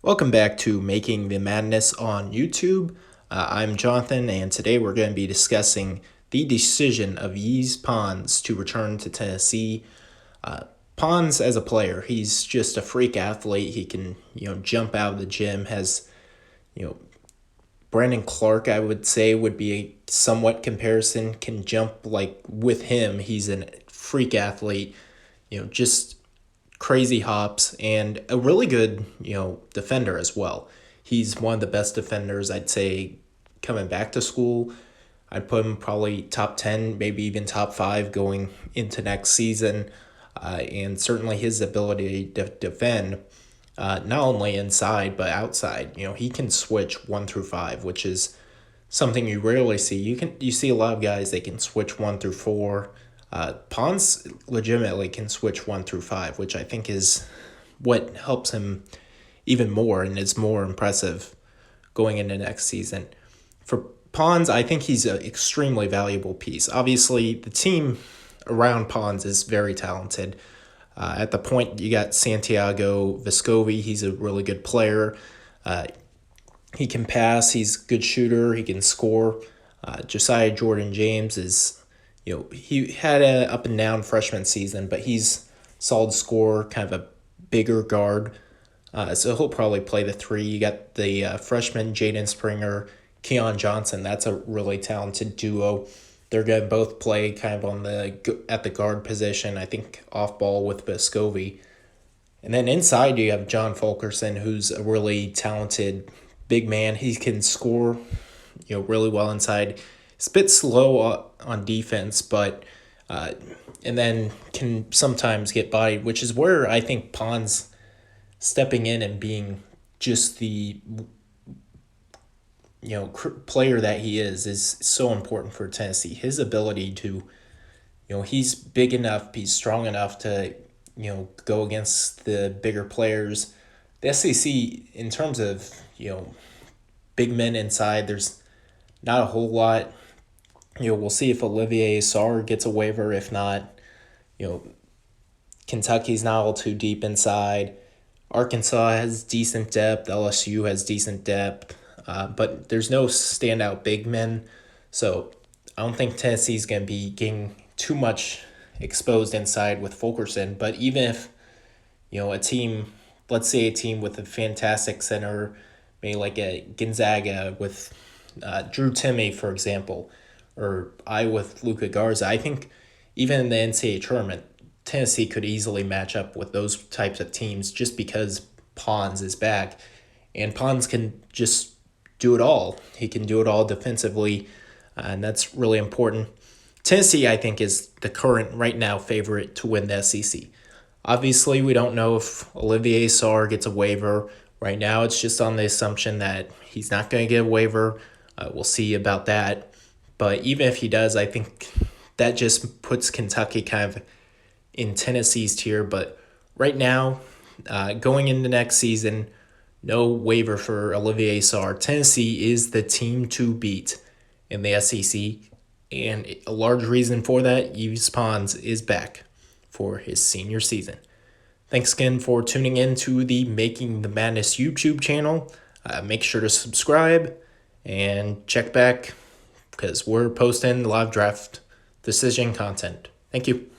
Welcome back to Making the Madness on YouTube. I'm Jonathan, and today we're going to be discussing the decision of Yves Pons to return to Tennessee. Pons, as a player, he's just a freak athlete. He can, jump out of the gym. Has, Brandon Clark, I would say, would be a somewhat comparison. Can jump like with him. He's a freak athlete. Just crazy hops and a really good, defender as well. He's one of the best defenders, I'd say, coming back to school. I'd put him probably top 10, maybe even top 5 going into next season. And certainly his ability to defend, not only inside but outside. He can switch 1 through 5, which is something you rarely see. You see a lot of guys, they can switch 1 through 4. Pons legitimately can switch 1 through 5, which I think is what helps him even more and is more impressive going into next season. For Pons, I think he's an extremely valuable piece. Obviously, the team around Pons is very talented. At the point, you got Santiago Vescovi. He's a really good player. He can pass. He's a good shooter. He can score. Josiah Jordan-James is, he had a up and down freshman season, but he's solid scorer, kind of a bigger guard. So he'll probably play the 3. You got the freshman Jaden Springer, Keon Johnson. That's a really talented duo. They're going to both play kind of at the guard position, I think off ball with Vescovi. And then inside you have John Fulkerson, who's a really talented big man. He can score, really well inside. He's a bit slow on defense, but and then can sometimes get bodied, which is where I think Pons stepping in and being just the player that he is so important for Tennessee. His ability to, he's big enough, he's strong enough to, go against the bigger players. The SEC, in terms of, big men inside, there's not a whole lot. We'll see if Olivier Sarr gets a waiver. If not, Kentucky's not all too deep inside. Arkansas has decent depth. LSU has decent depth. But there's no standout big men. So I don't think Tennessee's going to be getting too much exposed inside with Fulkerson. But even if, a team, let's say a team with a fantastic center, maybe like a Gonzaga with Drew Timme, for example, or I with Luka Garza, I think even in the NCAA tournament, Tennessee could easily match up with those types of teams just because Pons is back. And Pons can just do it all. He can do it all defensively, and that's really important. Tennessee, I think, is the current, right now, favorite to win the SEC. Obviously, we don't know if Olivier Sarr gets a waiver. Right now, it's just on the assumption that he's not going to get a waiver. We'll see about that. But even if he does, I think that just puts Kentucky kind of in Tennessee's tier. But right now, going into next season, no waiver for Olivier Sarr. Tennessee is the team to beat in the SEC, and a large reason for that, Yves Pons is back for his senior season. Thanks again for tuning in to the Making the Madness YouTube channel. Make sure to subscribe and check back because we're posting live draft decision content. Thank you.